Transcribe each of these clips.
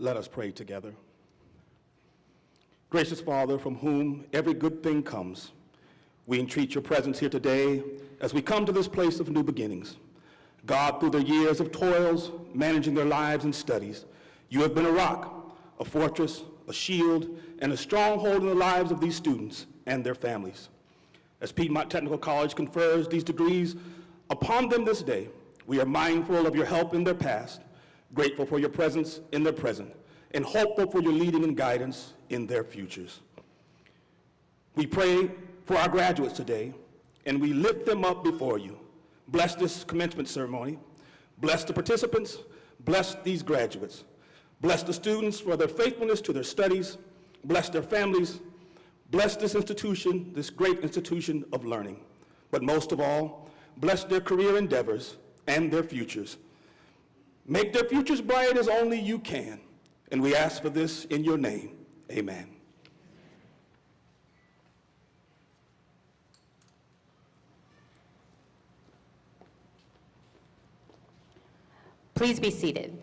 Let us pray together. Gracious Father, from whom every good thing comes, we entreat your presence here today as we come to this place of new beginnings. God, through their years of toils, managing their lives and studies, you have been a rock, a fortress, a shield, and a stronghold in the lives of these students and their families. As Piedmont Technical College confers these degrees upon them this day, we are mindful of your help in their past, grateful for your presence in their present, and hopeful for your leading and guidance in their futures. We pray for our graduates today, and we lift them up before you. Bless this commencement ceremony. Bless the participants. Bless these graduates. Bless the students for their faithfulness to their studies. Bless their families. Bless this institution, this great institution of learning. But most of all, bless their career endeavors and their futures. Make their futures bright as only you can. And we ask for this in your name. Amen. Please be seated.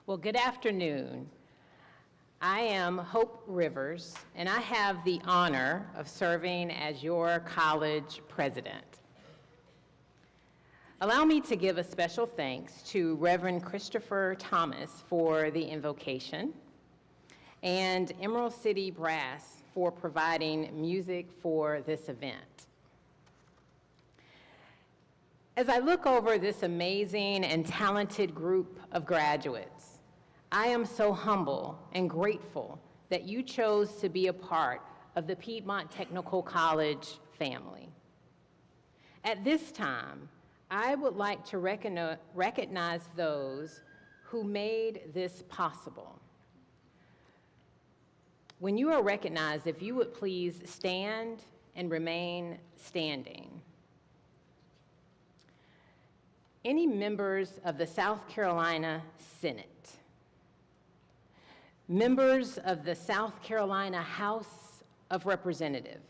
Well, good afternoon. I am Hope Rivers, and I have the honor of serving as your college president. Allow me to give a special thanks to Reverend Christopher Thomas for the invocation and Emerald City Brass for providing music for this event. As I look over this amazing and talented group of graduates, I am so humble and grateful that you chose to be a part of the Piedmont Technical College family. At this time, I would like to recognize those who made this possible. When you are recognized, if you would please stand and remain standing. Any members of the South Carolina Senate, members of the South Carolina House of Representatives,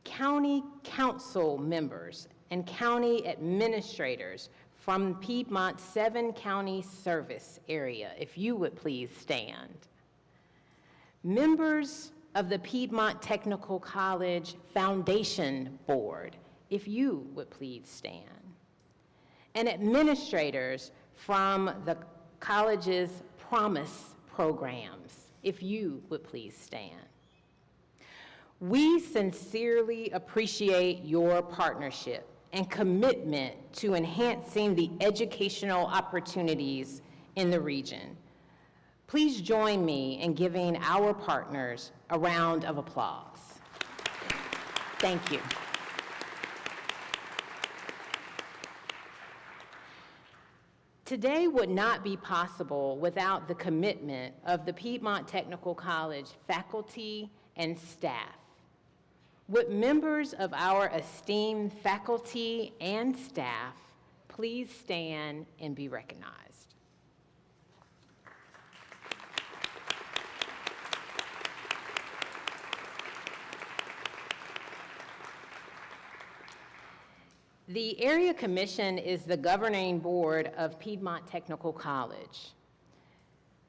county council members and county administrators from Piedmont's 7-county service area, if you would please stand. Members of the Piedmont Technical College Foundation Board, if you would please stand. And administrators from the college's Promise programs, if you would please stand. We sincerely appreciate your partnership and commitment to enhancing the educational opportunities in the region. Please join me in giving our partners a round of applause. Thank you. Today would not be possible without the commitment of the Piedmont Technical College faculty and staff. Would members of our esteemed faculty and staff please stand and be recognized? The Area Commission is the governing board of Piedmont Technical College.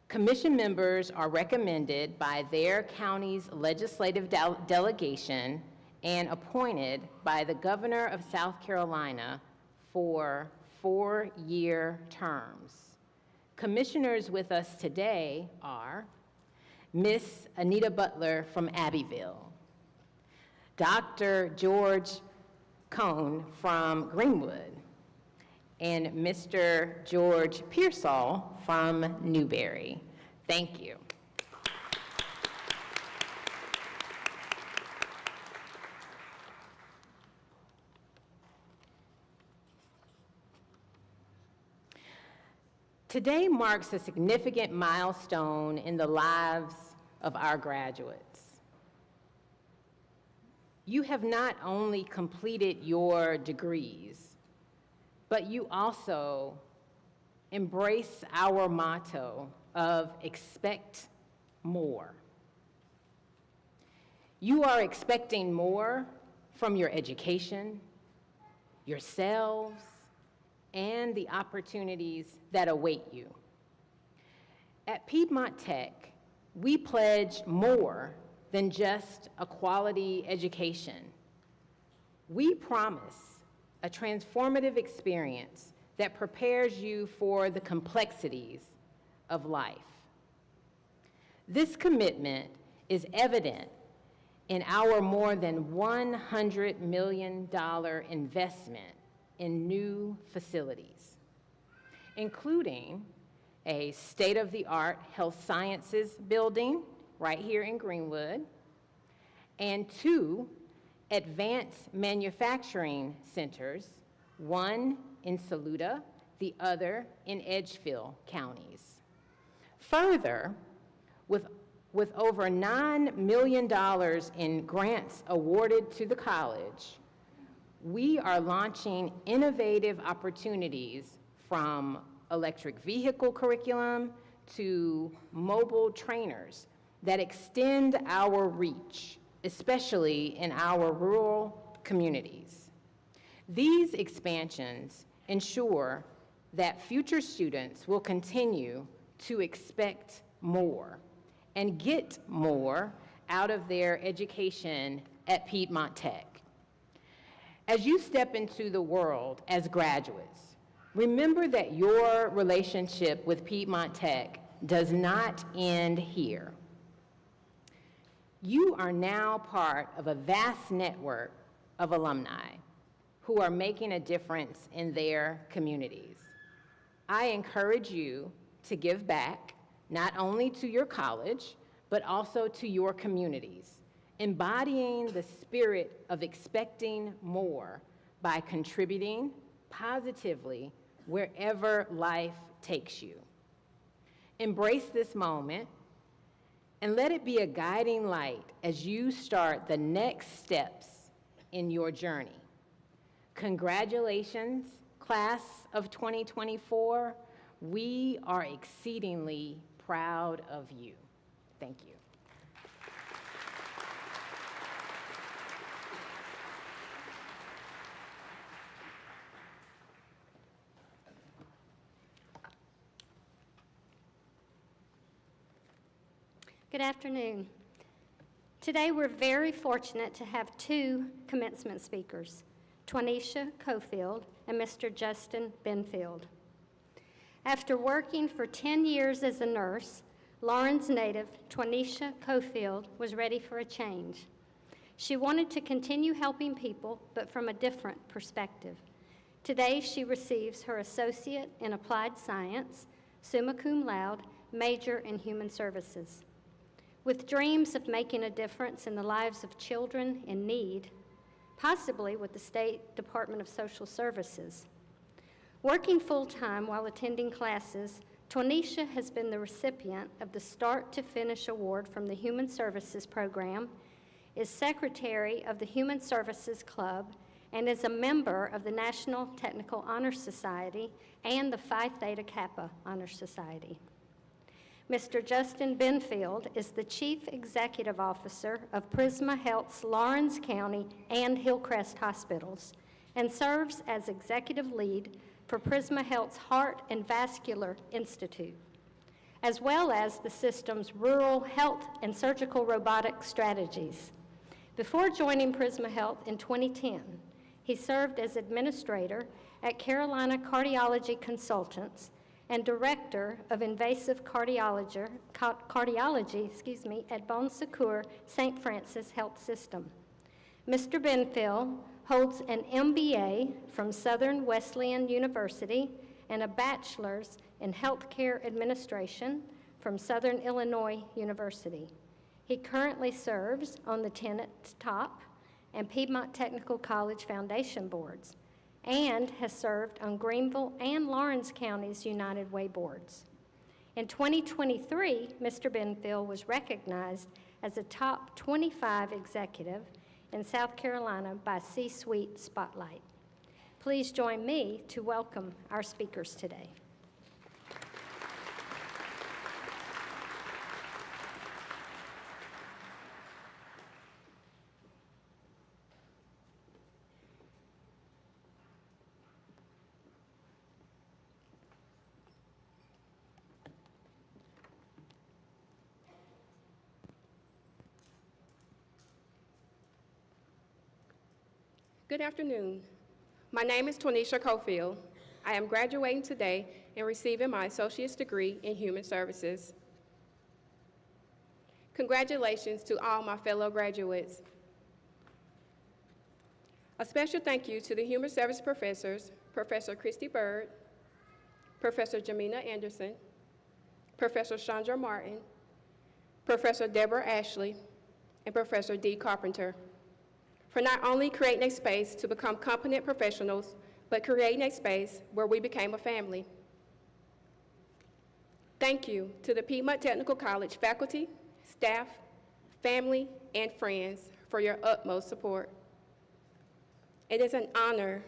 Commission members are recommended by their county's legislative delegation and appointed by the Governor of South Carolina for 4-year terms. Commissioners with us today are Miss Anita Butler from Abbeville, Dr. George Cone from Greenwood, and Mr. George Pearsall from Newberry. Thank you. Today marks a significant milestone in the lives of our graduates. You have not only completed your degrees, but you also embrace our motto of expect more. You are expecting more from your education, yourselves, and the opportunities that await you. At Piedmont Tech, we pledge more than just a quality education. We promise a transformative experience that prepares you for the complexities of life. This commitment is evident in our more than $100 million investment in new facilities, including a state-of-the-art health sciences building right here in Greenwood, and 2 advanced manufacturing centers, one in Saluda, the other in Edgefield counties. Further, with over $9 million in grants awarded to the college, we are launching innovative opportunities from electric vehicle curriculum to mobile trainers that extend our reach, especially in our rural communities. These expansions ensure that future students will continue to expect more and get more out of their education at Piedmont Tech. As you step into the world as graduates, remember that your relationship with Piedmont Tech does not end here. You are now part of a vast network of alumni who are making a difference in their communities. I encourage you to give back, not only to your college, but also to your communities, embodying the spirit of expecting more by contributing positively wherever life takes you. Embrace this moment and let it be a guiding light as you start the next steps in your journey. Congratulations, class of 2024. We are exceedingly proud of you. Thank you. Good afternoon. Today we're very fortunate to have 2 commencement speakers, Twanisha Cofield and Mr. Justin Benfield. After working for 10 years as a nurse, Lawrence native Twanisha Cofield was ready for a change. She wanted to continue helping people, but from a different perspective. Today she receives her Associate in Applied Science, summa cum laude, major in Human Services. With dreams of making a difference in the lives of children in need, possibly with the State Department of Social Services. Working full-time while attending classes, Twanisha has been the recipient of the Start to Finish Award from the Human Services Program, is secretary of the Human Services Club, and is a member of the National Technical Honor Society and the Phi Theta Kappa Honor Society. Mr. Justin Benfield is the Chief Executive Officer of Prisma Health's Lawrence County and Hillcrest Hospitals and serves as Executive Lead for Prisma Health's Heart and Vascular Institute, as well as the system's rural health and surgical robotic strategies. Before joining Prisma Health in 2010, he served as administrator at Carolina Cardiology Consultants and Director of Invasive Cardiology at Bon Secours St. Francis Health System. Mr. Benfield holds an MBA from Southern Wesleyan University and a bachelor's in healthcare administration from Southern Illinois University. He currently serves on the Tenant Top and Piedmont Technical College Foundation boards, and has served on Greenville and Lawrence County's United Way boards. In 2023, Mr. Benfield was recognized as a top 25 executive in South Carolina by C-Suite Spotlight. Please join me to welcome our speakers today. Good afternoon. My name is Tonisha Cofield. I am graduating today and receiving my associate's degree in human services. Congratulations to all my fellow graduates. A special thank you to the human service professors, Professor Christy Bird, Professor Jamina Anderson, Professor Chandra Martin, Professor Deborah Ashley, and Professor Dee Carpenter, for not only creating a space to become competent professionals, but creating a space where we became a family. Thank you to the Piedmont Technical College faculty, staff, family, and friends for your utmost support. It is an honor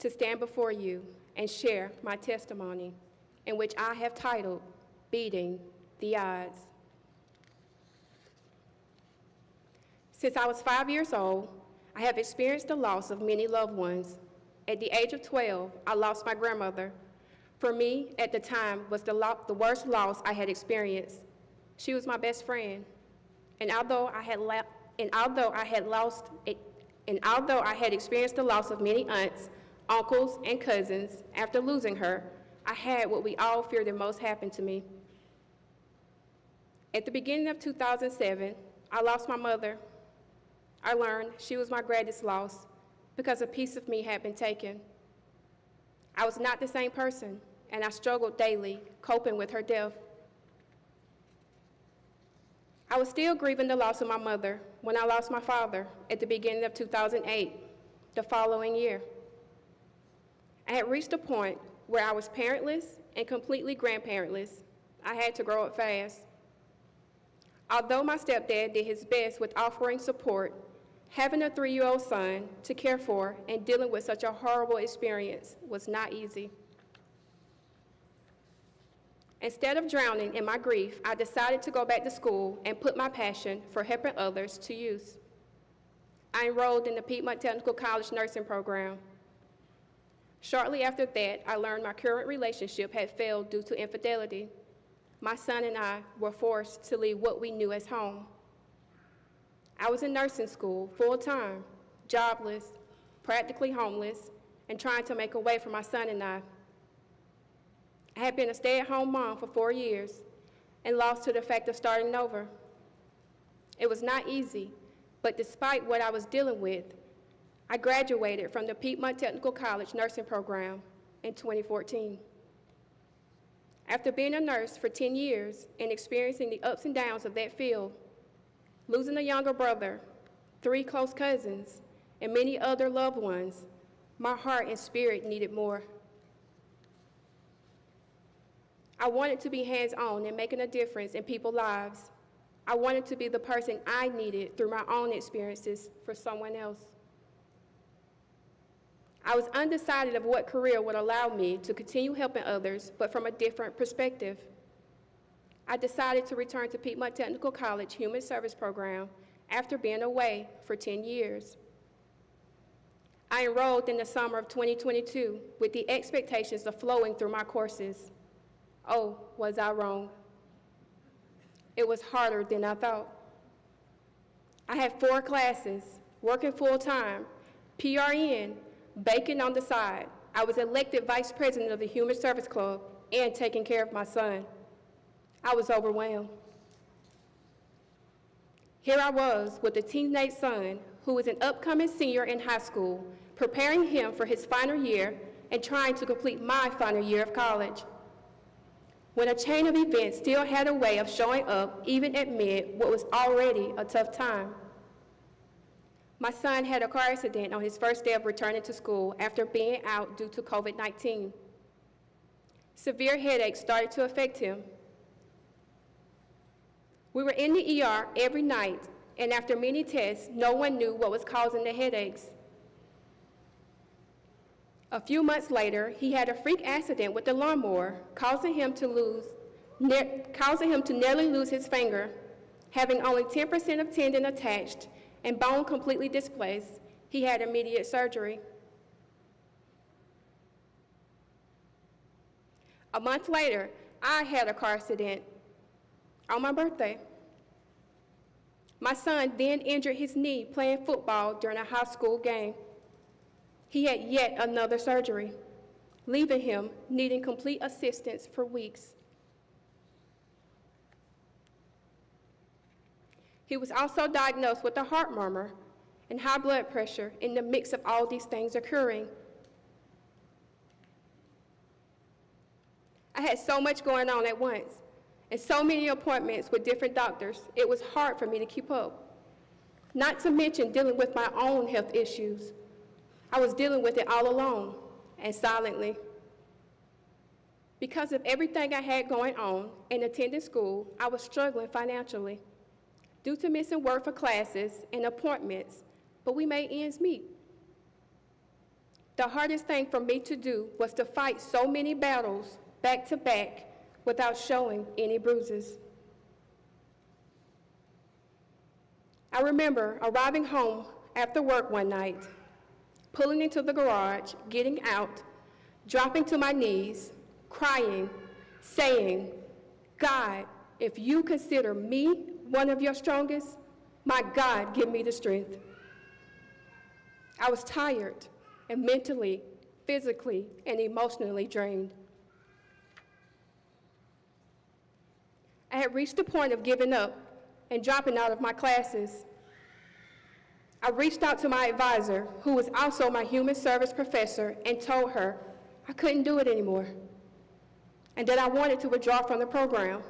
to stand before you and share my testimony, in which I have titled, Beating the Odds. Since I was 5 years old, I have experienced the loss of many loved ones. At the age of 12, I lost my grandmother. For me, at the time, was the worst loss I had experienced. She was my best friend, and although I had experienced the loss of many aunts, uncles, and cousins, after losing her, I had what we all feared the most happen to me. At the beginning of 2007, I lost my mother. I learned she was my greatest loss because a piece of me had been taken. I was not the same person, and I struggled daily, coping with her death. I was still grieving the loss of my mother when I lost my father at the beginning of 2008, the following year. I had reached a point where I was parentless and completely grandparentless. I had to grow up fast. Although my stepdad did his best with offering support, having a 3-year-old son to care for and dealing with such a horrible experience was not easy. Instead of drowning in my grief, I decided to go back to school and put my passion for helping others to use. I enrolled in the Piedmont Technical College nursing program. Shortly after that, I learned my current relationship had failed due to infidelity. My son and I were forced to leave what we knew as home. I was in nursing school full-time, jobless, practically homeless, and trying to make a way for my son and I. I had been a stay-at-home mom for 4 years and lost to the fact of starting over. It was not easy, but despite what I was dealing with, I graduated from the Piedmont Technical College nursing program in 2014. After being a nurse for 10 years and experiencing the ups and downs of that field, losing a younger brother, 3 close cousins, and many other loved ones, my heart and spirit needed more. I wanted to be hands-on and making a difference in people's lives. I wanted to be the person I needed through my own experiences for someone else. I was undecided of what career would allow me to continue helping others, but from a different perspective. I decided to return to Piedmont Technical College Human Service Program after being away for 10 years. I enrolled in the summer of 2022 with the expectations of flowing through my courses. Oh, was I wrong? It was harder than I thought. I had 4 classes, working full-time, PRN, baking on the side. I was elected vice president of the Human Service Club and taking care of my son. I was overwhelmed. Here I was with a teenage son who was an upcoming senior in high school, preparing him for his final year and trying to complete my final year of college. When a chain of events still had a way of showing up even amid what was already a tough time. My son had a car accident on his first day of returning to school after being out due to COVID-19. Severe headaches started to affect him. We were in the ER every night, and after many tests, no one knew what was causing the headaches. A few months later, he had a freak accident with the lawnmower, causing him to nearly lose his finger. Having only 10% of tendon attached and bone completely displaced, he had immediate surgery. A month later, I had a car accident on my birthday. My son then injured his knee playing football during a high school game. he had yet another surgery, leaving him needing complete assistance for weeks. He was also diagnosed with a heart murmur and high blood pressure in the mix of all these things occurring. I had so much going on at once and so many appointments with different doctors, it was hard for me to keep up. Not to mention dealing with my own health issues. I was dealing with it all alone and silently. Because of everything I had going on and attending school, I was struggling financially due to missing work for classes and appointments, but we made ends meet. The hardest thing for me to do was to fight so many battles back to back without showing any bruises. I remember arriving home after work one night, pulling into the garage, getting out, dropping to my knees, crying, saying, God, if you consider me one of your strongest, my God, give me the strength. I was tired and mentally, physically, and emotionally drained. I had reached the point of giving up and dropping out of my classes. I reached out to my advisor, who was also my human service professor, and told her I couldn't do it anymore and that I wanted to withdraw from the program.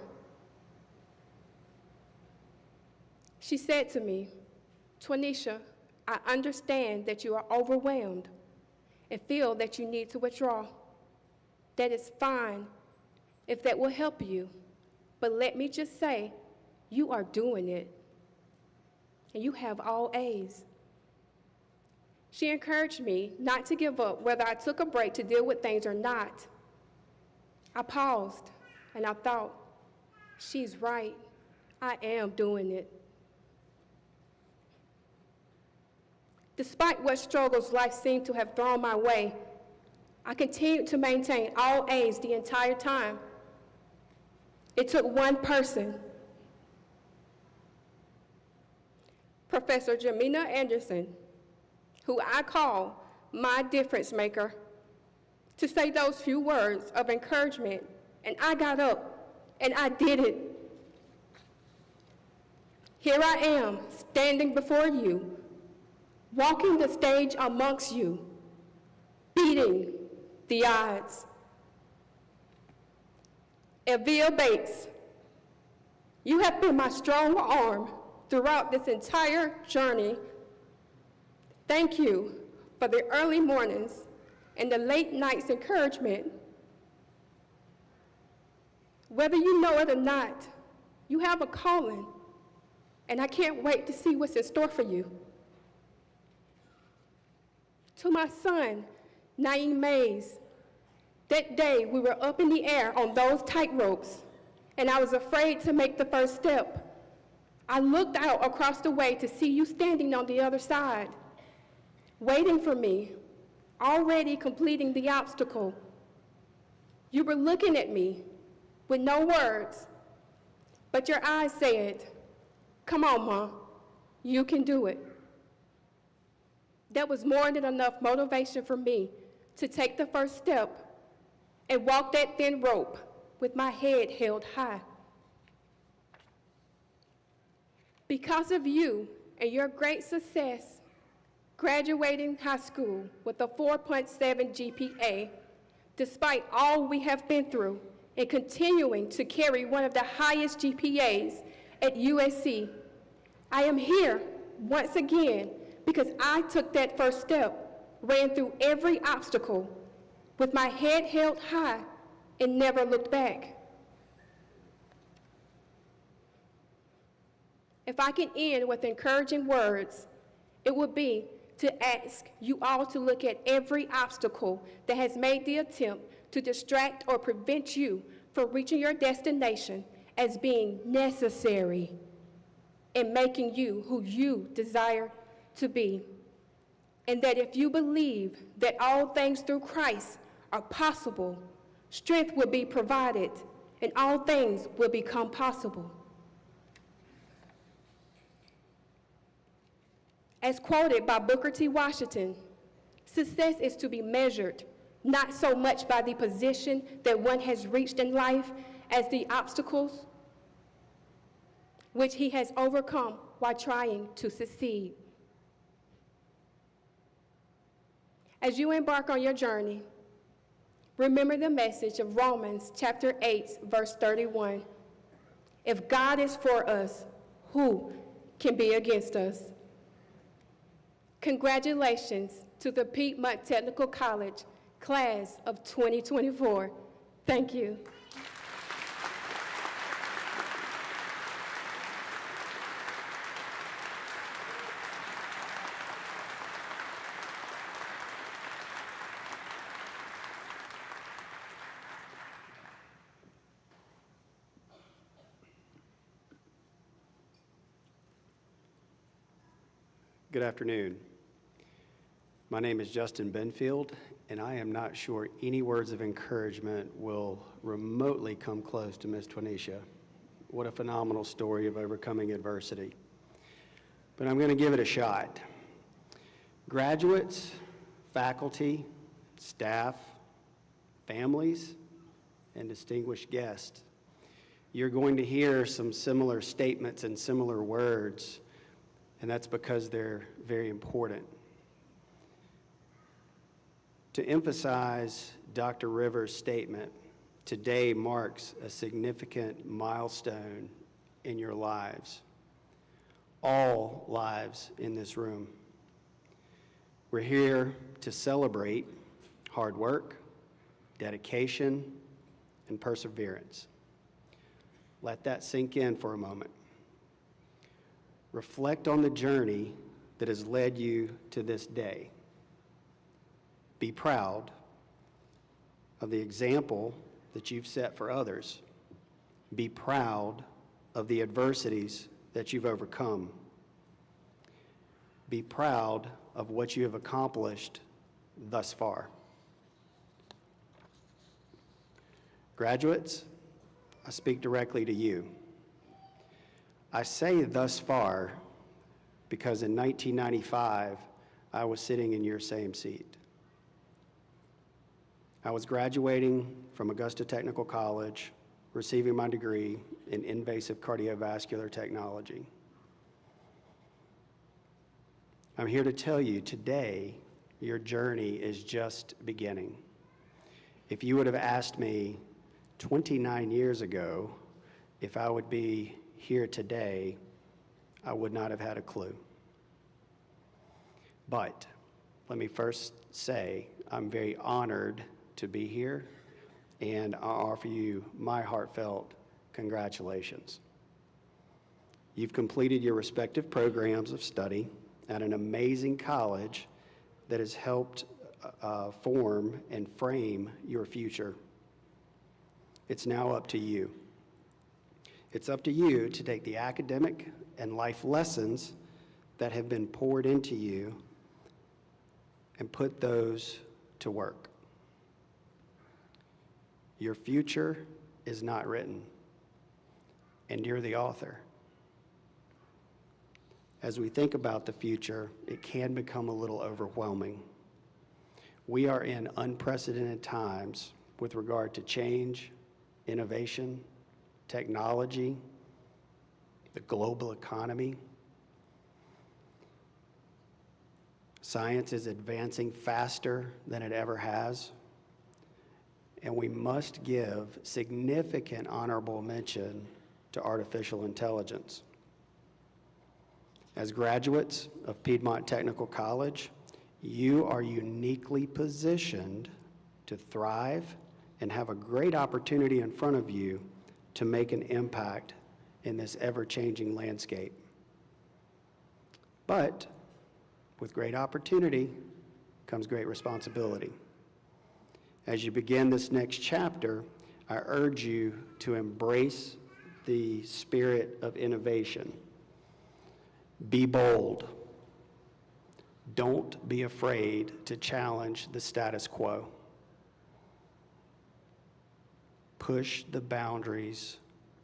She said to me, Twanisha, I understand that you are overwhelmed and feel that you need to withdraw. That is fine if that will help you. But let me just say, you are doing it, and you have all A's. She encouraged me not to give up whether I took a break to deal with things or not. I paused, and I thought, she's right, I am doing it. Despite what struggles life seemed to have thrown my way, I continued to maintain all A's the entire time. It took one person, Professor Jamina Anderson, who I call my difference maker, to say those few words of encouragement, and I got up and I did it. Here I am, standing before you, walking the stage amongst you, beating the odds. Evia Bates, you have been my strong arm throughout this entire journey. Thank you for the early mornings and the late nights encouragement. Whether you know it or not, you have a calling, and I can't wait to see what's in store for you. To my son, Naeem Mays, that day we were up in the air on those tight ropes, and I was afraid to make the first step. I looked out across the way to see you standing on the other side, waiting for me, already completing the obstacle. You were looking at me with no words, but your eyes said, "Come on, Mom, you can do it." That was more than enough motivation for me to take the first step and walk that thin rope with my head held high. Because of you and your great success, graduating high school with a 4.7 GPA, despite all we have been through, and continuing to carry one of the highest GPAs at USC, I am here once again because I took that first step, ran through every obstacle with my head held high and never looked back. If I can end with encouraging words, it would be to ask you all to look at every obstacle that has made the attempt to distract or prevent you from reaching your destination as being necessary in making you who you desire to be. And that if you believe that all things through Christ are possible, strength will be provided and all things will become possible. As quoted by Booker T. Washington, Success is to be measured not so much by the position that one has reached in life as the obstacles which he has overcome while trying to succeed. As you embark on your journey, remember the message of Romans chapter 8, verse 31. If God is for us, who can be against us? Congratulations to the Piedmont Technical College class of 2024. Thank you. Good afternoon. My name is Justin Benfield, and I am not sure any words of encouragement will remotely come close to Miss Twanisha. What a phenomenal story of overcoming adversity. But I'm going to give it a shot. Graduates, faculty, staff, families, and distinguished guests, you're going to hear some similar statements and similar words, and that's because they're very important. To emphasize Dr. Rivers' statement, today marks a significant milestone in your lives, all lives in this room. We're here to celebrate hard work, dedication, and perseverance. Let that sink in for a moment. Reflect on the journey that has led you to this day. Be proud of the example that you've set for others. Be proud of the adversities that you've overcome. Be proud of what you have accomplished thus far. Graduates, I speak directly to you. I say thus far because in 1995, I was sitting in your same seat. I was graduating from Augusta Technical College, receiving my degree in invasive cardiovascular technology. I'm here to tell you today, your journey is just beginning. If you would have asked me 29 years ago if I would be here today, I would not have had a clue. But let me first say I'm very honored to be here, and I offer you my heartfelt congratulations. You've completed your respective programs of study at an amazing college that has helped form and frame your future. It's now up to you. It's up to you to take the academic and life lessons that have been poured into you and put those to work. Your future is not written, and you're the author. As we think about the future, it can become a little overwhelming. We are in unprecedented times with regard to change, innovation, technology, the global economy. Science is advancing faster than it ever has, and we must give significant honorable mention to artificial intelligence. As graduates of Piedmont Technical College, you are uniquely positioned to thrive and have a great opportunity in front of you to make an impact in this ever-changing landscape. But with great opportunity comes great responsibility. As you begin this next chapter, I urge you to embrace the spirit of innovation. Be bold. Don't be afraid to challenge the status quo. Push the boundaries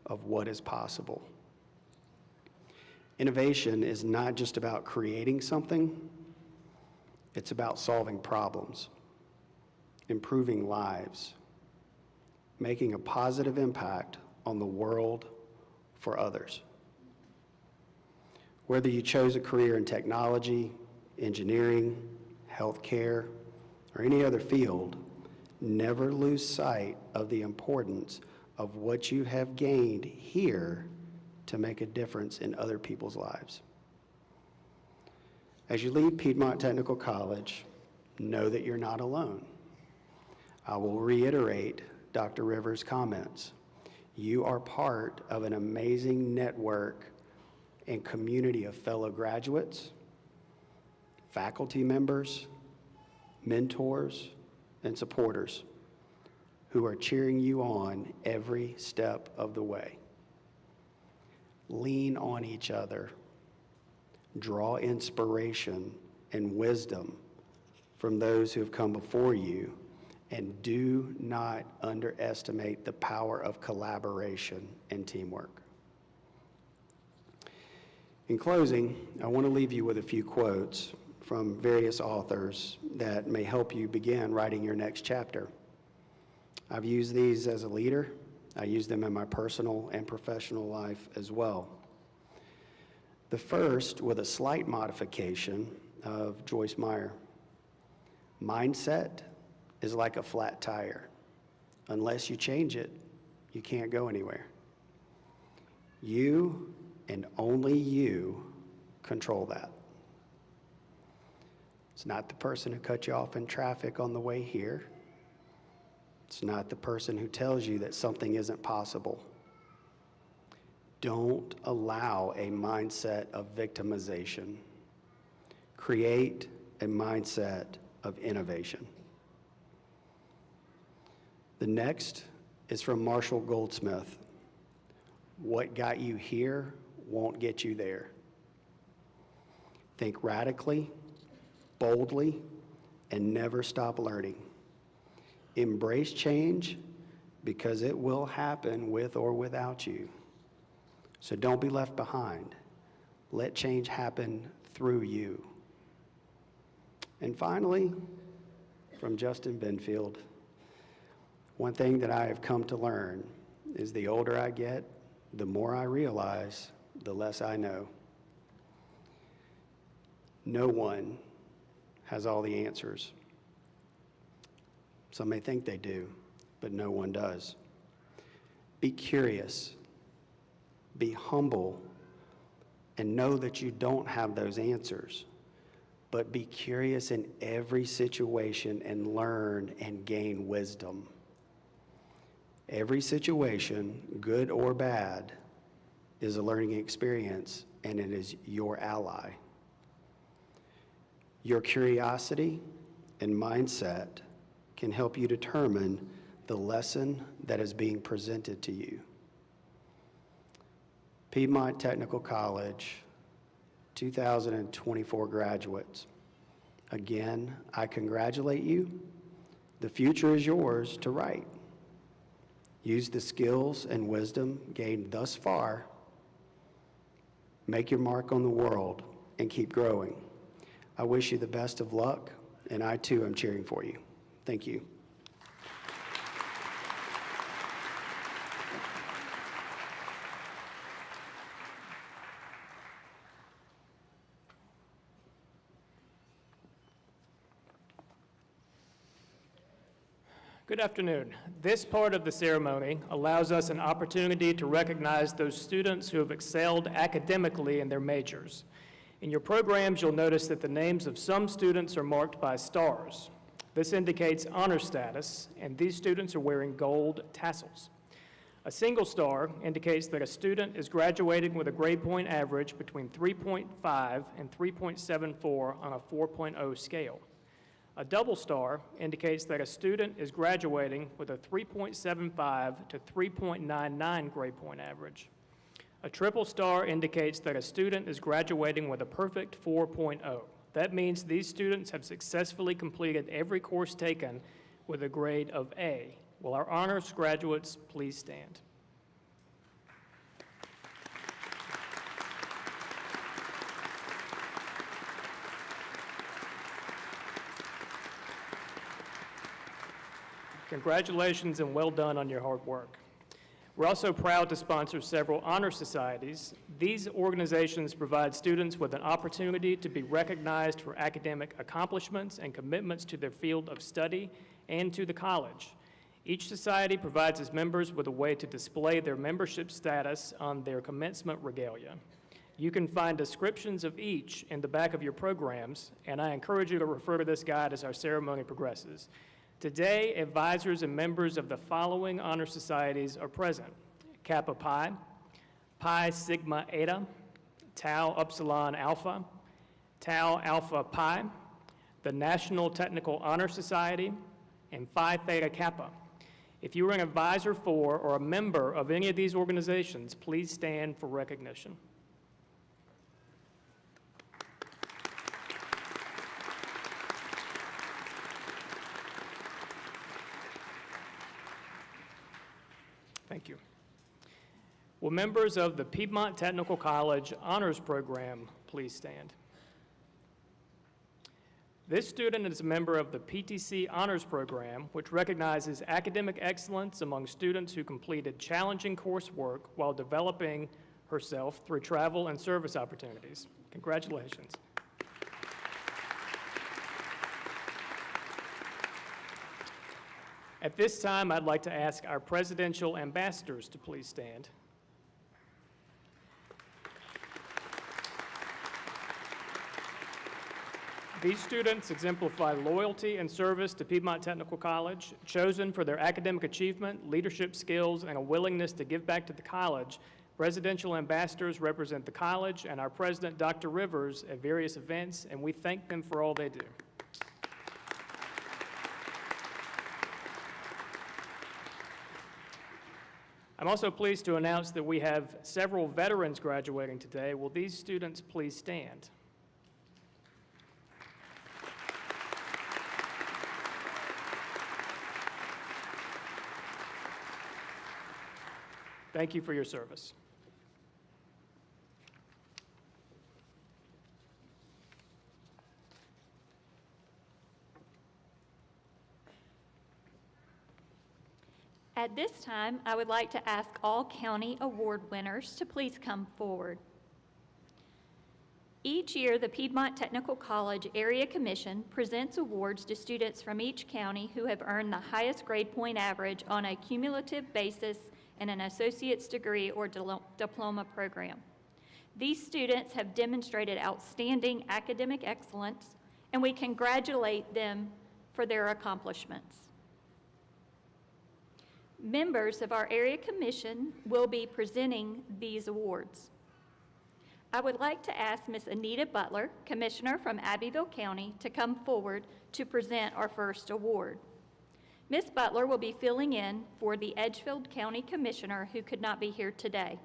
of what is possible. Innovation is not just about creating something, It's about solving problems, improving lives, making a positive impact on the world for others. Whether you chose a career in technology, engineering, healthcare, or any other field, never lose sight of the importance of what you have gained here to make a difference in other people's lives. As you leave Piedmont Technical College, know that you're not alone. I will reiterate Dr. Rivers' comments. You are part of an amazing network and community of fellow graduates, faculty members, mentors, and supporters who are cheering you on every step of the way. Lean on each other. Draw inspiration and wisdom from those who have come before you, and do not underestimate the power of collaboration and teamwork. In closing, I want to leave you with a few quotes from various authors that may help you begin writing your next chapter. I've used these as a leader. I use them in my personal and professional life as well. The first, with a slight modification, of Joyce Meyer. Mindset is like a flat tire. Unless you change it, you can't go anywhere. You and only you control that. It's not the person who cut you off in traffic on the way here. It's not the person who tells you that something isn't possible. Don't allow a mindset of victimization. Create a mindset of innovation. The next is from Marshall Goldsmith. What got you here won't get you there. Think radically, boldly, and never stop learning. Embrace change because it will happen with or without you. So don't be left behind. Let change happen through you. And finally, from Justin Benfield, one thing that I have come to learn is the older I get, the more I realize, the less I know. No one has all the answers. Some may think they do, but no one does. Be curious, be humble, and know that you don't have those answers. But be curious in every situation and learn and gain wisdom. Every situation, good or bad, is a learning experience, and it is your ally. Your curiosity and mindset can help you determine the lesson that is being presented to you. Piedmont Technical College, 2024 graduates. Again, I congratulate you. The future is yours to write. Use the skills and wisdom gained thus far. Make your mark on the world and keep growing. I wish you the best of luck, and I too am cheering for you. Thank you. Good afternoon. This part of the ceremony allows us an opportunity to recognize those students who have excelled academically in their majors. In your programs, you'll notice that the names of some students are marked by stars. This indicates honor status, and these students are wearing gold tassels. A single star indicates that a student is graduating with a grade point average between 3.5 and 3.74 on a 4.0 scale. A double star indicates that a student is graduating with a 3.75 to 3.99 grade point average. A triple star indicates that a student is graduating with a perfect 4.0. That means these students have successfully completed every course taken with a grade of A. Will our honors graduates please stand? Congratulations and well done on your hard work. We're also proud to sponsor several honor societies. These organizations provide students with an opportunity to be recognized for academic accomplishments and commitments to their field of study and to the college. Each society provides its members with a way to display their membership status on their commencement regalia. You can find descriptions of each in the back of your programs, and I encourage you to refer to this guide as our ceremony progresses. Today, advisors and members of the following honor societies are present: Kappa Pi, Pi Sigma Eta, Tau Upsilon Alpha, Tau Alpha Pi, the National Technical Honor Society, and Phi Theta Kappa. If you are an advisor for or a member of any of these organizations, please stand for recognition. Thank you. Will members of the Piedmont Technical College Honors Program please stand? This student is a member of the PTC Honors Program, which recognizes academic excellence among students who completed challenging coursework while developing herself through travel and service opportunities. Congratulations. At this time, I'd like to ask our presidential ambassadors to please stand. These students exemplify loyalty and service to Piedmont Technical College, chosen for their academic achievement, leadership skills, and a willingness to give back to the college. Presidential ambassadors represent the college and our president, Dr. Rivers, at various events, and we thank them for all they do. I'm also pleased to announce that we have several veterans graduating today. Will these students please stand? Thank you for your service. At this time, I would like to ask all county award winners to please come forward. Each year, the Piedmont Technical College Area Commission presents awards to students from each county who have earned the highest grade point average on a cumulative basis in an associate's degree or diploma program. These students have demonstrated outstanding academic excellence, and we congratulate them for their accomplishments. Members of our area commission will be presenting these awards. I would like to ask Ms. Anita Butler, Commissioner from Abbeville County, to come forward to present our first award. Ms. Butler will be filling in for the Edgefield County Commissioner who could not be here today.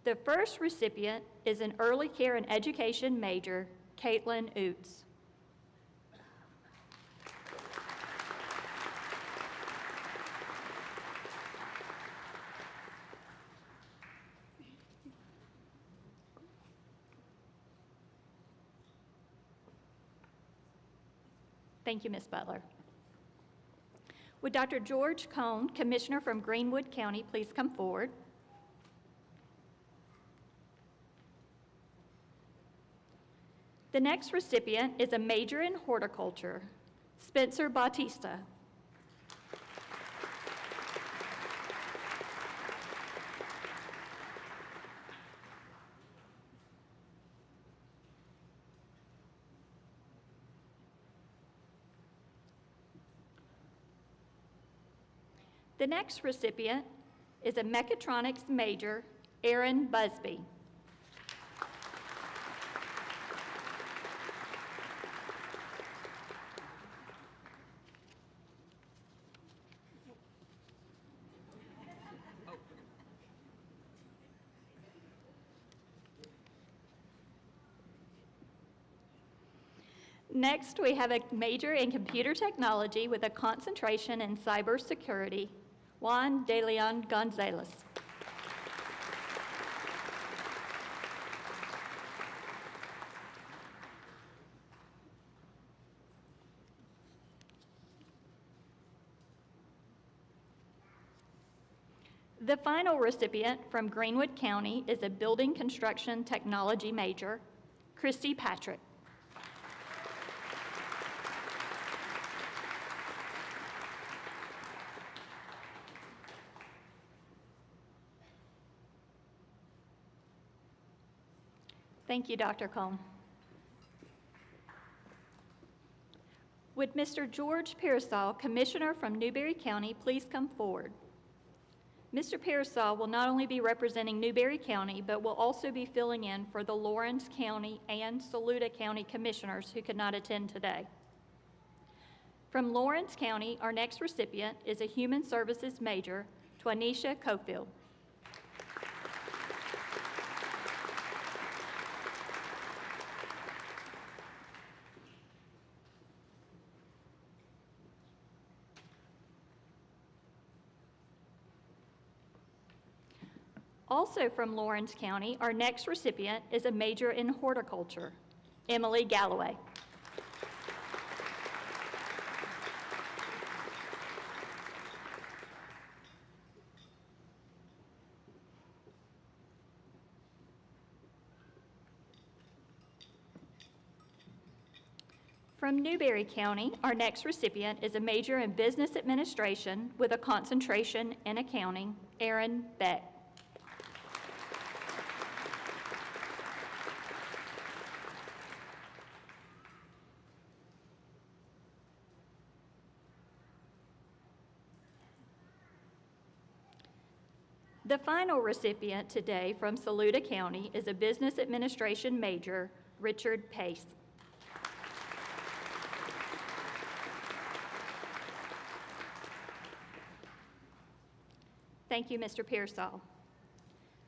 The first recipient is an early care and education major, Caitlin Oots. Thank you, Ms. Butler. Would Dr. George Cone, Commissioner from Greenwood County, please come forward? The next recipient is a major in horticulture, Spencer Bautista. The next recipient is a mechatronics major, Aaron Busby. Next, we have a major in computer technology with a concentration in cybersecurity, Juan De Leon Gonzalez. The final recipient from Greenwood County is a building construction technology major, Christy Patrick. Thank you, Dr. Cohn. Would Mr. George Pearsall, Commissioner from Newberry County, please come forward? Mr. Pearsall will not only be representing Newberry County, but will also be filling in for the Lawrence County and Saluda County Commissioners who could not attend today. From Lawrence County, our next recipient is a Human Services Major, Twanisha Cofield. Also from Lawrence County, our next recipient is a major in horticulture, Emily Galloway. From Newberry County, our next recipient is a major in business administration with a concentration in accounting, Erin Beck. The final recipient today from Saluda County is a business administration major, Richard Pace. Thank you, Mr. Pearsall.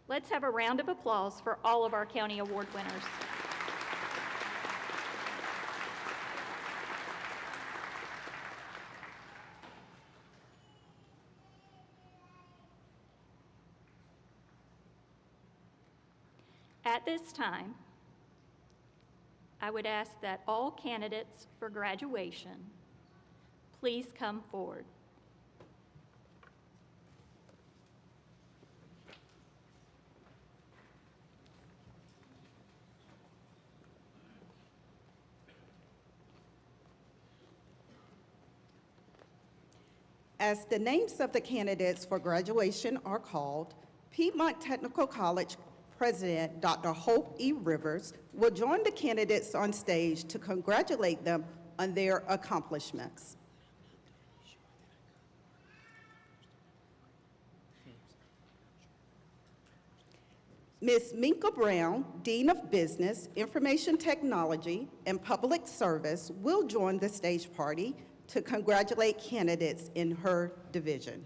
Let's have a round of applause for all of our county award winners. At this time, I would ask that all candidates for graduation please come forward. As the names of the candidates for graduation are called, Piedmont Technical College President Dr. Hope E. Rivers will join the candidates on stage to congratulate them on their accomplishments. Ms. Minka Brown, Dean of Business, Information Technology, and Public Service will join the stage party to congratulate candidates in her division.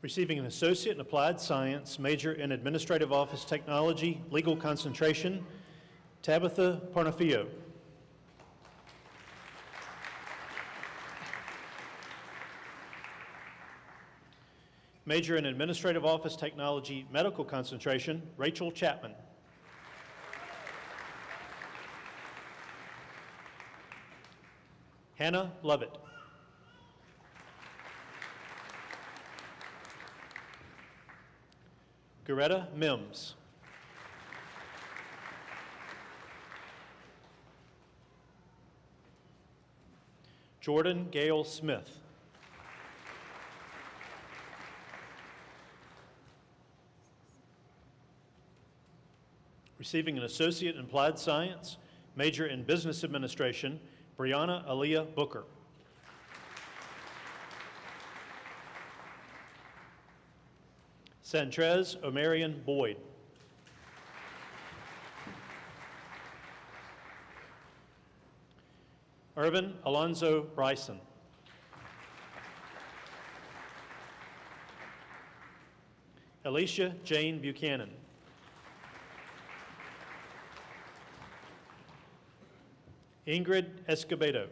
Receiving an Associate in Applied Science, major in Administrative Office Technology, legal concentration, Tabitha Parnafio. Major in Administrative Office Technology, medical concentration, Rachel Chapman. Hannah Lovett. Goretta Mims. Jordan Gale Smith. Receiving an Associate in Applied Science, major in Business Administration, Brianna Aaliyah Booker. Santrez Omarion Boyd. Irvin Alonzo Bryson. Alicia Jane Buchanan. Ingrid Escobedo.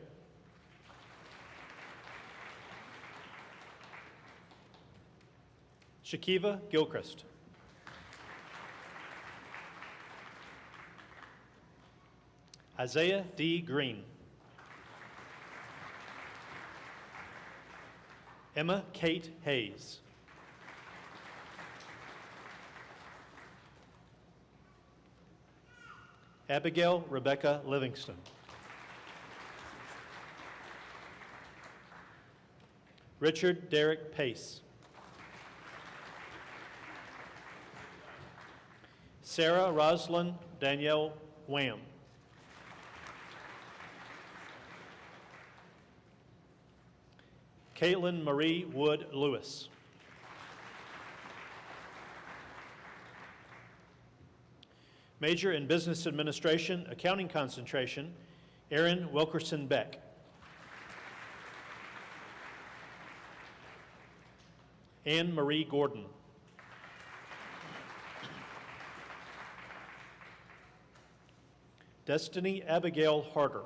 Shakiva Gilchrist. Isaiah D. Green. Emma Kate Hayes. Abigail Rebecca Livingston. Richard Derek Pace. Sarah Roslyn Danielle Wham. Caitlin Marie Wood Lewis. Major in Business Administration, Accounting concentration, Erin Wilkerson Beck. Anne Marie Gordon. Destiny Abigail Harder.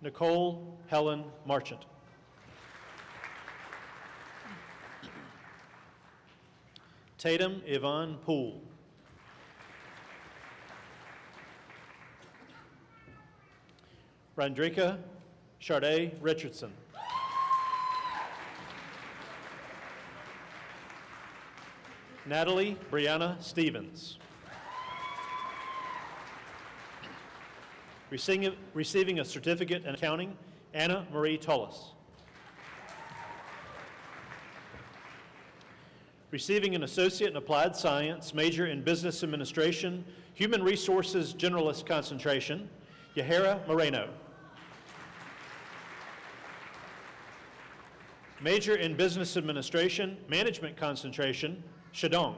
Nicole Helen Marchant. Tatum Yvonne Poole. Randrika Charday Richardson. Natalie Brianna Stevens. Receiving a certificate in accounting, Anna Marie Tullis. Receiving an associate in applied science, major in business administration, human resources generalist concentration, Yahara Moreno. Major in business administration, management concentration, Shadong.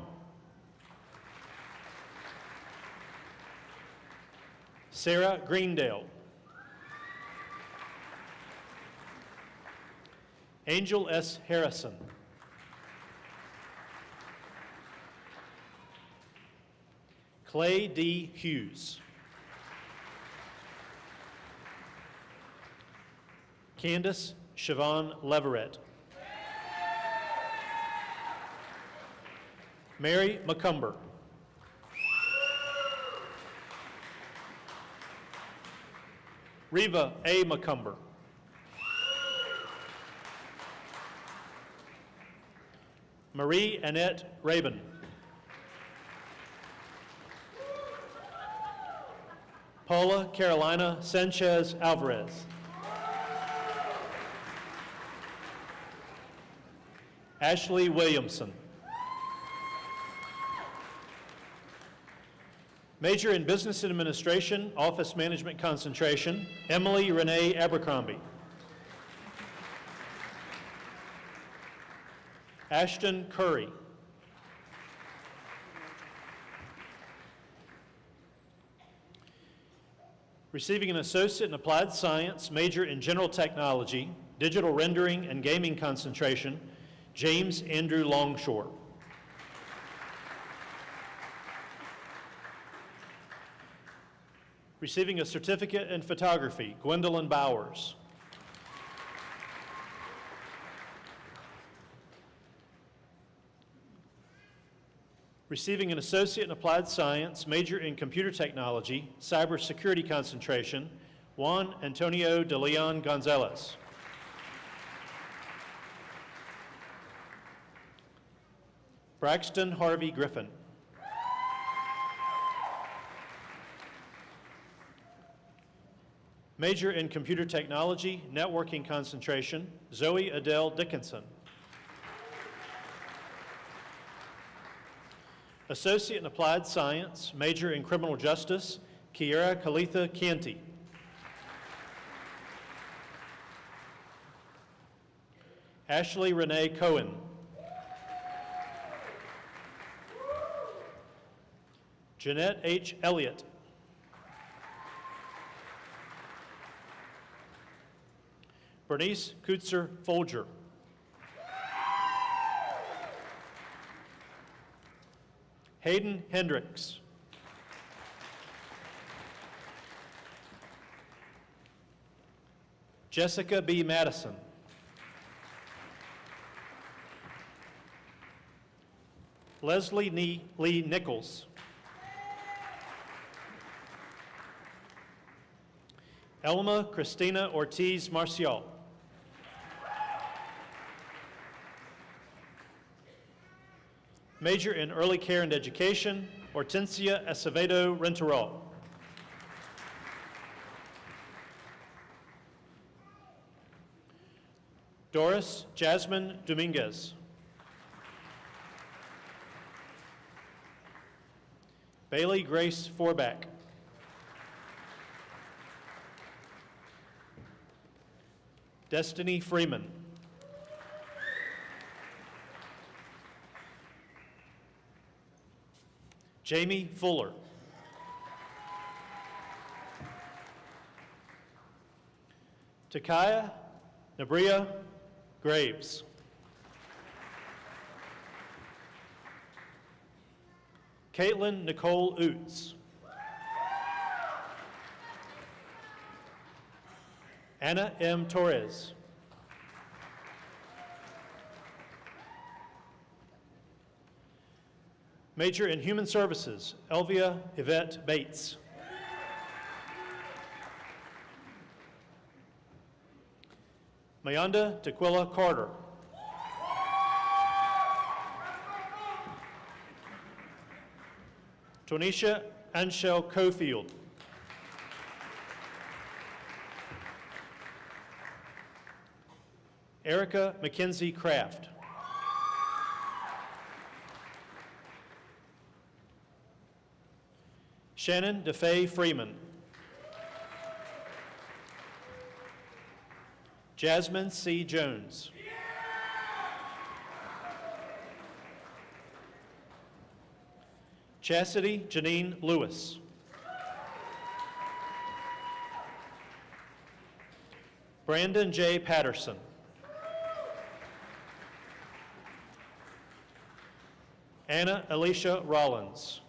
Sarah Greendale. Angel S. Harrison. Clay D. Hughes. Candace Siobhan Leverett. Mary McCumber. Reva A. McCumber. Marie Annette Rabin. Paula Carolina Sanchez Alvarez. Ashley Williamson. Major in Business Administration, Office Management concentration, Emily Renee Abercrombie. Ashton Curry. Receiving an associate in applied science, major in general technology, digital rendering and gaming concentration, James Andrew Longshore. Receiving a certificate in photography, Gwendolyn Bowers. Receiving an associate in applied science, major in computer technology, cybersecurity concentration, Juan Antonio de Leon Gonzalez. Braxton Harvey Griffin. Major in computer technology, networking concentration, Zoe Adele Dickinson. Associate in applied science, major in criminal justice, Kiera Kalitha Canty. Ashley Renee Cohen. Jeanette H. Elliott. Bernice Kutzer Folger. Hayden Hendricks. Jessica B. Madison. Leslie Lee Nichols. Elma Cristina Ortiz Marcial. Major in Early Care and Education, Hortensia Acevedo Renteral. Doris Jasmine Dominguez. Bailey Grace Forback. Destiny Freeman. Jamie Fuller. Takaya Nabria Graves. Caitlin Nicole Oots. Anna M. Torres. Major in Human Services, Elvia Yvette Bates. Mayanda Tequila Carter. Tonisha Anshel Cofield. Erica Mackenzie Kraft. Shannon DeFay Freeman. Jasmine C. Jones. Chastity Janine Lewis. Brandon J. Patterson. Anna Alicia Rollins.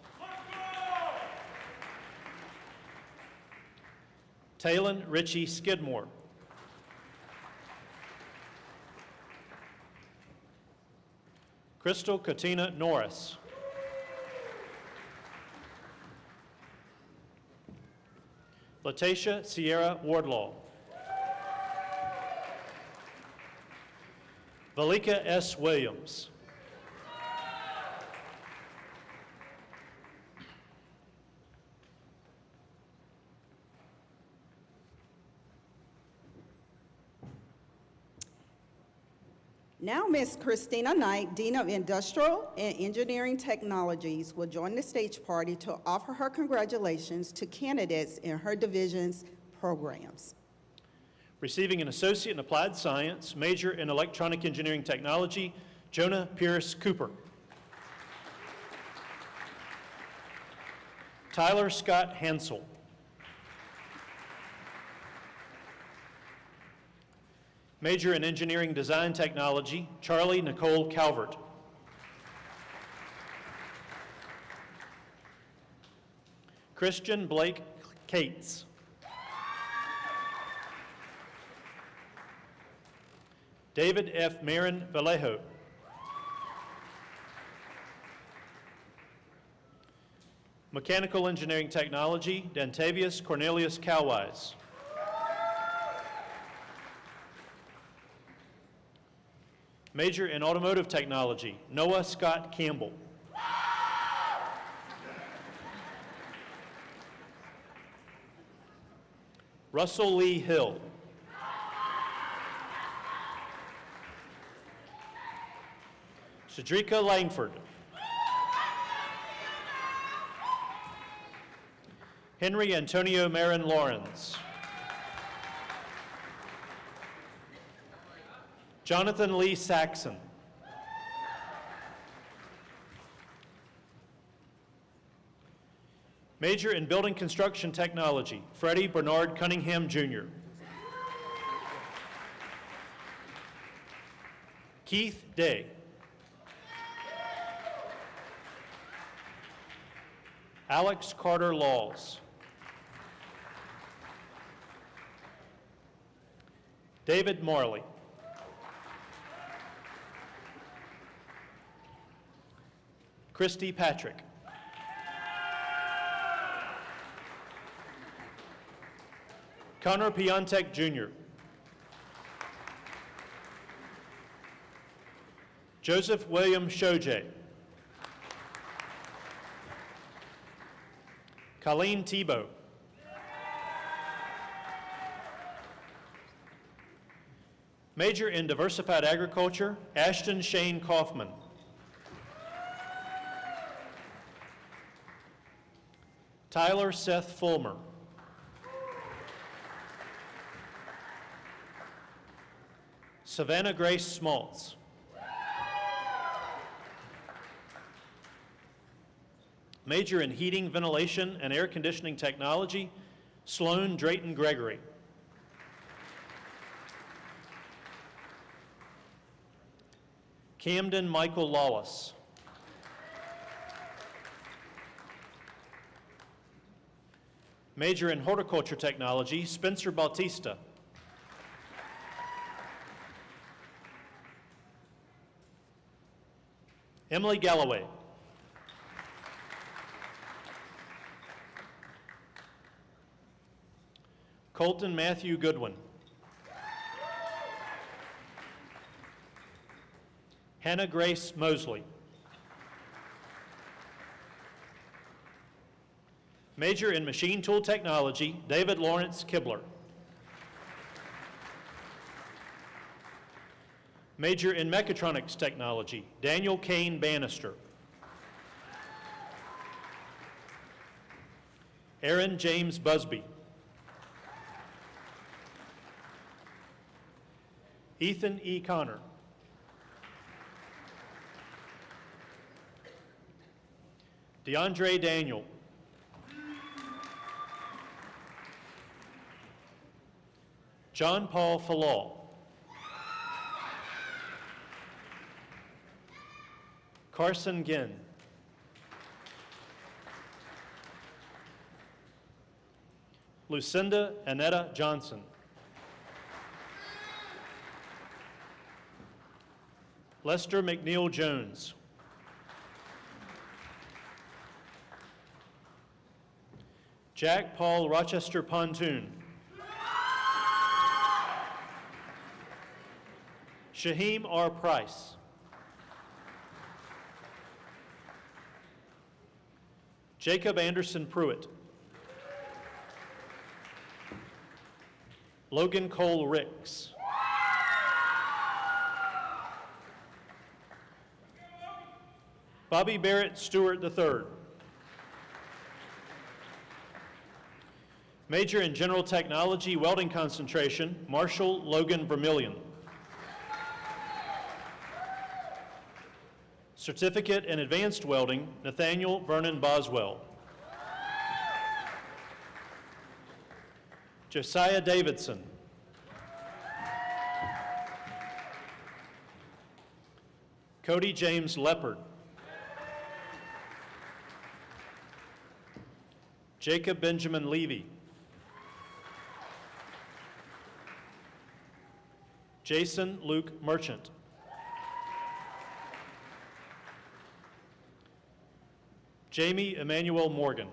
Talon Richie Skidmore. Crystal Katina Norris. Latacia Sierra Wardlaw. Valika S. Williams. Now, Ms. Christina Knight, Dean of Industrial and Engineering Technologies, will join the stage party to offer her congratulations to candidates in her division's programs. Receiving an Associate in Applied Science, major in Electronic Engineering Technology, Jonah Pierce Cooper. Tyler Scott Hansel. Major in Engineering Design Technology, Charlie Nicole Calvert. Christian Blake Cates. David F. Marin Vallejo. Mechanical Engineering Technology, Dantavius Cornelius Cowwise. Major in Automotive Technology, Noah Scott Campbell. Russell Lee Hill. Shadrika Langford. Henry Antonio Marin Lawrence. Jonathan Lee Saxon. Major in Building Construction Technology, Freddie Bernard Cunningham, Jr. Keith Day. Alex Carter Laws. David Marley. Christy Patrick. Connor Piontek Jr. Joseph William Shoje. Colleen Tebow. Major in Diversified Agriculture, Ashton Shane Kaufman. Tyler Seth Fulmer. Savannah Grace Smaltz. Major in Heating, Ventilation, and Air Conditioning Technology, Sloan Drayton Gregory. Camden Michael Lawless. Major in Horticulture Technology, Spencer Bautista. Emily Galloway. Colton Matthew Goodwin. Hannah Grace Mosley. Major in Machine Tool Technology, David Lawrence Kibler. Major in Mechatronics Technology, Daniel Kane Bannister. Aaron James Busby. Ethan E. Connor. DeAndre Daniel. John Paul Falal. Carson Ginn. Lucinda Annetta Johnson. Lester McNeil Jones. Jack Paul Rochester Pontoon. Shaheem R. Price. Jacob Anderson Pruitt. Logan Cole Ricks. Bobby Barrett Stewart III. Major in General Technology, Welding Concentration, Marshall Logan Vermillion. Certificate in Advanced Welding, Nathaniel Vernon Boswell. Josiah Davidson. Cody James Leopard. Jacob Benjamin Levy. Jason Luke Merchant. Jamie Emmanuel Morgan.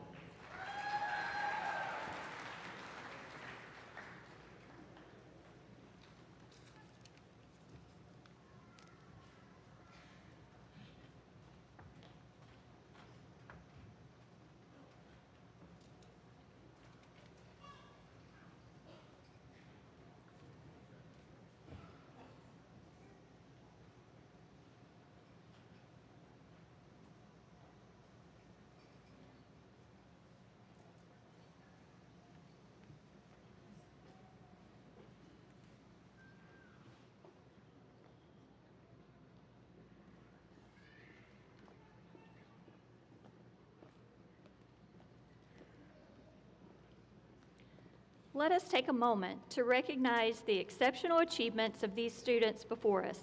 Let us take a moment to recognize the exceptional achievements of these students before us.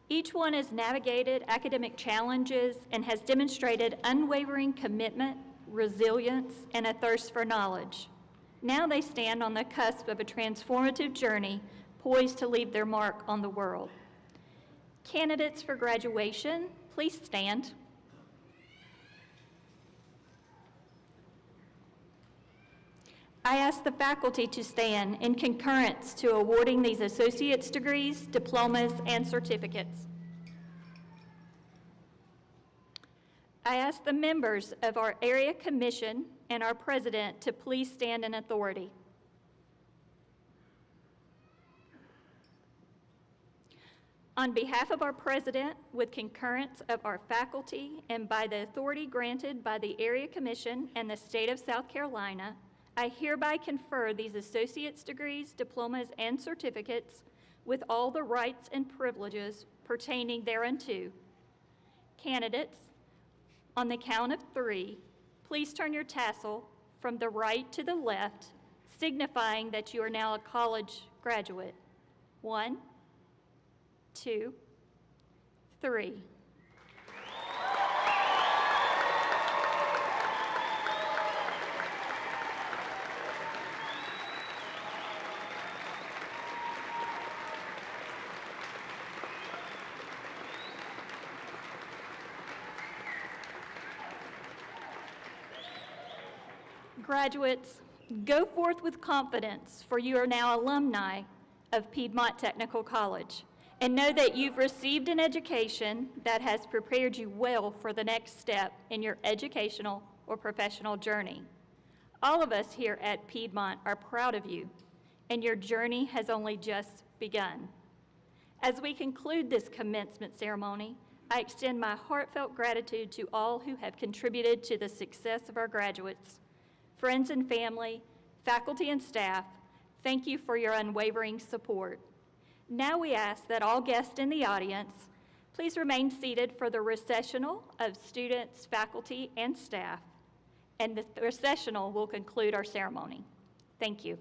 Each one has navigated academic challenges and has demonstrated unwavering commitment, resilience, and a thirst for knowledge. Now they stand on the cusp of a transformative journey, poised to leave their mark on the world. Candidates for graduation, please stand. I ask the faculty to stand in concurrence to awarding these associate's degrees, diplomas, and certificates. I ask the members of our area commission and our president to please stand in authority. On behalf of our president, with concurrence of our faculty, and by the authority granted by the area commission and the state of South Carolina, I hereby confer these associate's degrees, diplomas, and certificates with all the rights and privileges pertaining thereunto. Candidates, on the count of 3, please turn your tassel from the right to the left, signifying that you are now a college graduate. 1, 2, 3. Graduates, go forth with confidence, for you are now alumni of Piedmont Technical College, and know that you've received an education that has prepared you well for the next step in your educational or professional journey. All of us here at Piedmont are proud of you, and your journey has only just begun. As we conclude this commencement ceremony, I extend my heartfelt gratitude to all who have contributed to the success of our graduates. Friends and family, faculty and staff, thank you for your unwavering support. Now we ask that all guests in the audience please remain seated for the recessional of students, faculty, and staff, and the recessional will conclude our ceremony. Thank you.